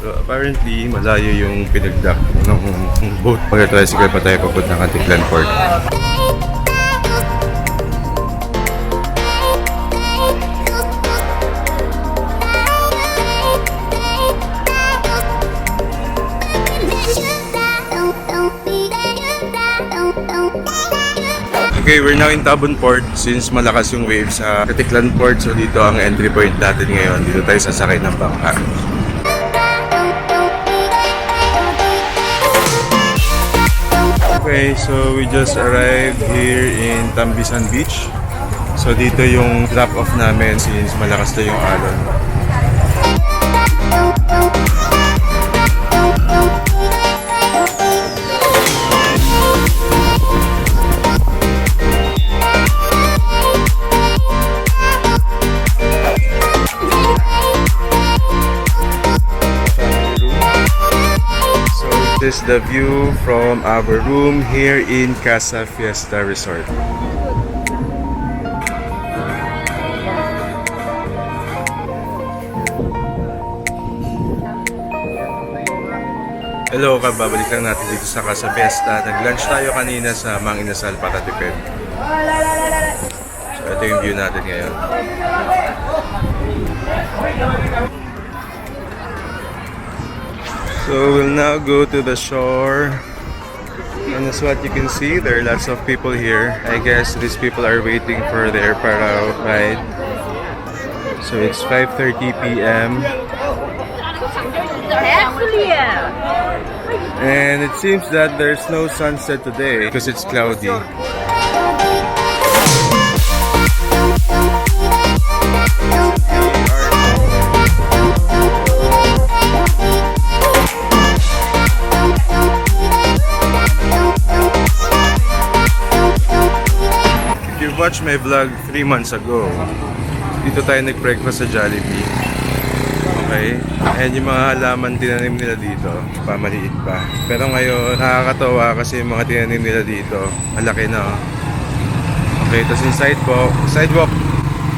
So apparently, malayo yung pinagdak ng boat. Mag-tricycle pa tayo papunta ng 𝗢𝗏𝗪𝗏 Port. Okay, we're now in 𝗢𝗏𝗪𝗏 Port since malakas yung waves sa 𝗢𝗏𝗪𝗏 Port. So dito ang entry point natin ngayon. Dito tayo sasakay ng bangka. Okay, so we just arrived here in Tambisan Beach. So dito yung drop off namin since malakas na yung alon. This is the view from our room here in Casa Fiesta Resort. Hello, kababalik lang natin dito sa Casa Fiesta. Nag-lunch tayo kanina sa 𝗢𝗪𝗏𝗏𝗏𝗏𝗏𝗏𝗏. So ito yung view natin ngayon. So we'll now go to the shore, and as what you can see, there are lots of people here. I guess these people are waiting for their para ride. So it's 5:30 p.m. and it seems that there's no sunset today because it's cloudy. Watch my vlog 3 months ago. Dito tayo nag-breakfast sa Jollibee. Okay? And yung mga halaman tinanim nila dito, pamaliit pa. Pero ngayon, nakakatawa kasi yung mga tinanim nila dito, malaki na. Okay, tapos yung sidewalk,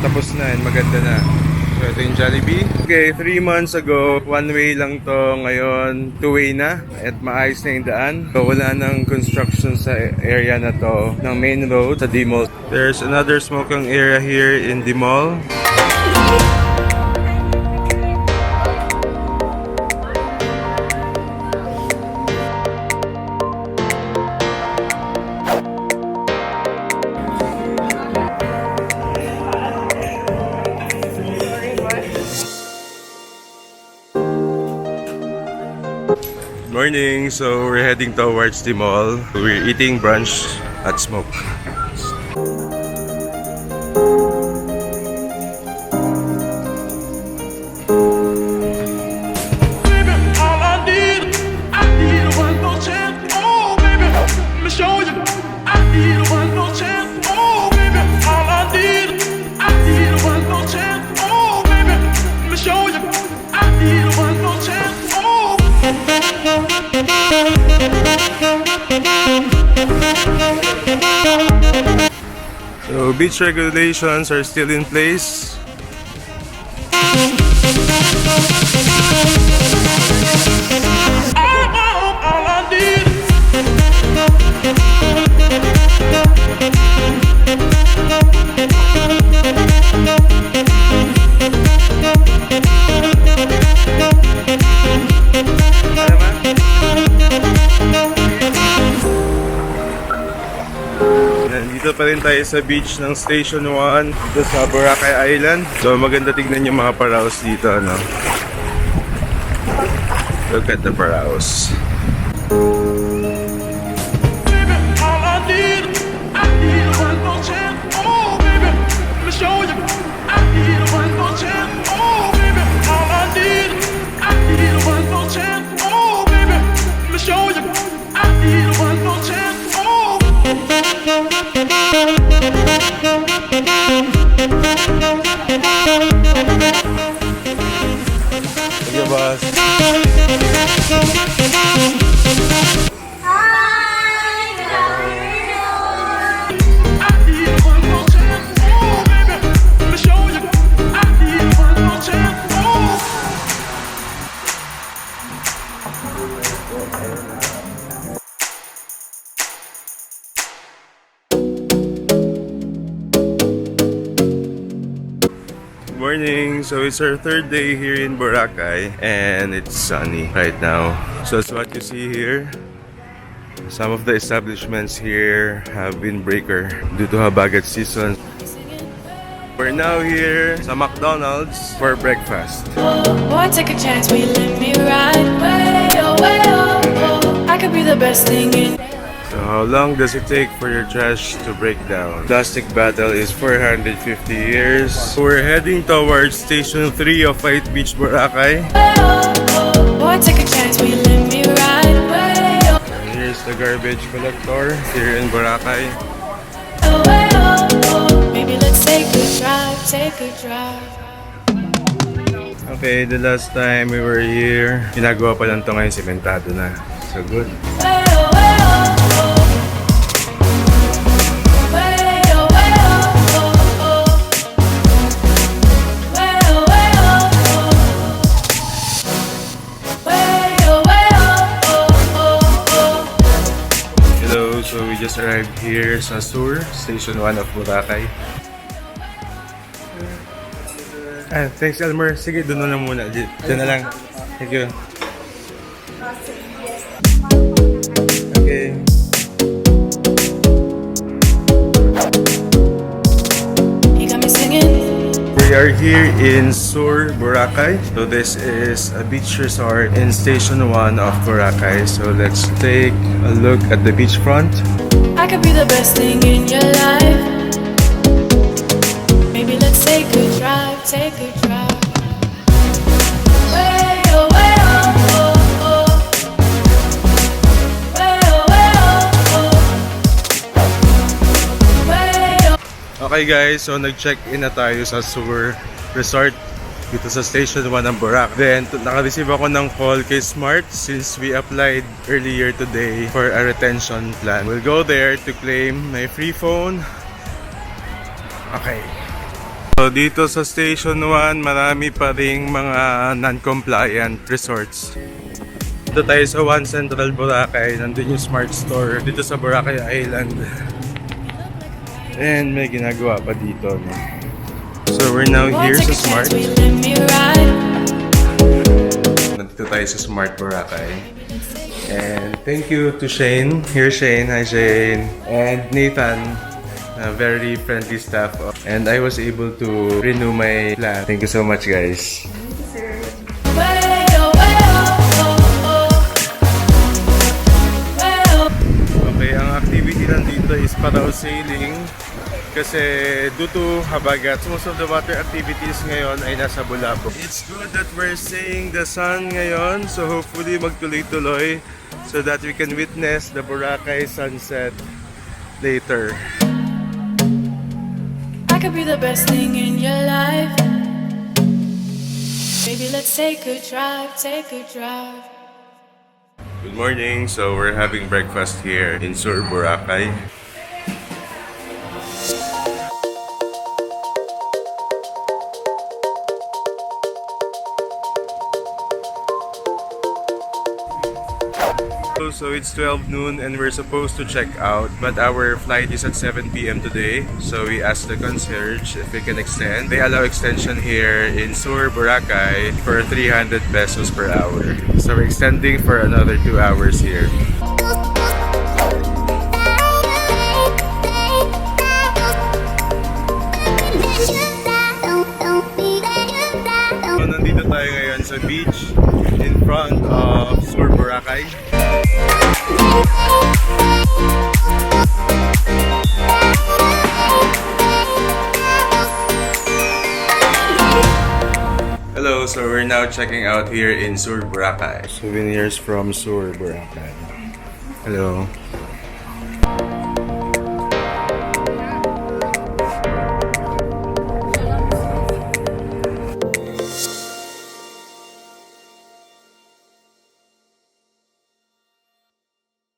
tapos na and maganda na. So ito yung Jollibee. Okay, 3 months ago, one way lang to. Ngayon, 2-way na. At maayos na yung daan. So wala nang construction sa area na to ng main road sa D-Mall. There's another smoking area here in the mall. Morning, so we're heading towards the mall. We're eating brunch at Smoke. So beach regulations are still in place. Dito pa rin tayo sa beach ng Station 1 dito sa Boracay Island. So maganda tignan yung mga paraos dito, no? Look at the paraos. Sige, boss. So it's our third day here in Boracay and it's sunny right now. So that's what you see here. Some of the establishments here have been breaker due to habagat season. We're now here sa McDonald's for breakfast. Boy, take a chance, will you let me ride? Way, oh, way, oh, oh. I could be the best thing in. So how long does it take for your trash to break down? Plastic battle is 450 years. We're heading towards Station 3 of 𝗢𝗪𝗞𝗟𝗢𝗢𝗞 Boracay. Boy, take a chance, will you let me ride? Way, oh, And here's the garbage collector here in Boracay. way, oh, oh. Maybe let's take a drive, take a drive. Okay, the last time we were here, ginagawa pa lang ito ngayon, sementado na. So good. Way, oh, way, oh, oh. Way, oh, way, oh, oh, oh. Way, oh, way, oh, oh. Way, oh, way, oh, oh, oh. Hello, so we just arrived here sa Sur, Station 1 of Boracay. Ah, thanks Elmer. Sige, doon na lang muna. Diyan na lang. Thank you. Okay. You got me singing. We are here in Sur Boracay. So this is a beach resort in Station 1 of Boracay. So let's take a look at the beachfront. I could be the best thing in your life. Maybe let's take a drive, take a drive. Way, oh, way, oh, oh, oh. Way, oh, way, oh, oh. Way, oh. Okay guys, so nag-check-in na tayo sa Sur Resort dito sa Station 1 ng Boracay. Then, naka-receive ako ng call kay Smart since we applied earlier today for a retention plan. We'll go there to claim my free phone. Okay. So dito sa Station 1, marami pa ring mga non-compliant resorts. Dito tayo sa One Central Boracay, nandun yung Smart Store dito sa Boracay Island. And may ginagawa pa dito. No? So we're now here sa Smart. Nandito tayo sa Smart Boracay. And thank you to Shane. Here's Shane. Hi Shane. And Nathan. Very friendly staff. And I was able to renew my plan. Thank you so much guys. Okay, ang activity nandito is parasailing. Kasi due to habagat, most of the water activities ngayon ay nasa Bulabog. It's good that we're seeing the sun ngayon. So hopefully magtuloy-tuloy so that we can witness the Boracay sunset later. I could be the best thing in your life. Maybe let's take a drive, take a drive. Good morning. So we're having breakfast here in Sur Boracay. So it's 12 noon and we're supposed to check out, but our flight is at 7 p.m. today. So we asked the concierge if we can extend. They allow extension here in Sur Boracay for 300 pesos per hour. So we're extending for another 2 hours here. So nandito tayo ngayon sa beach in front of Sur Boracay. Hello, so we're now checking out here in Sur Boracay. Souvenirs from Sur Boracay. Hello.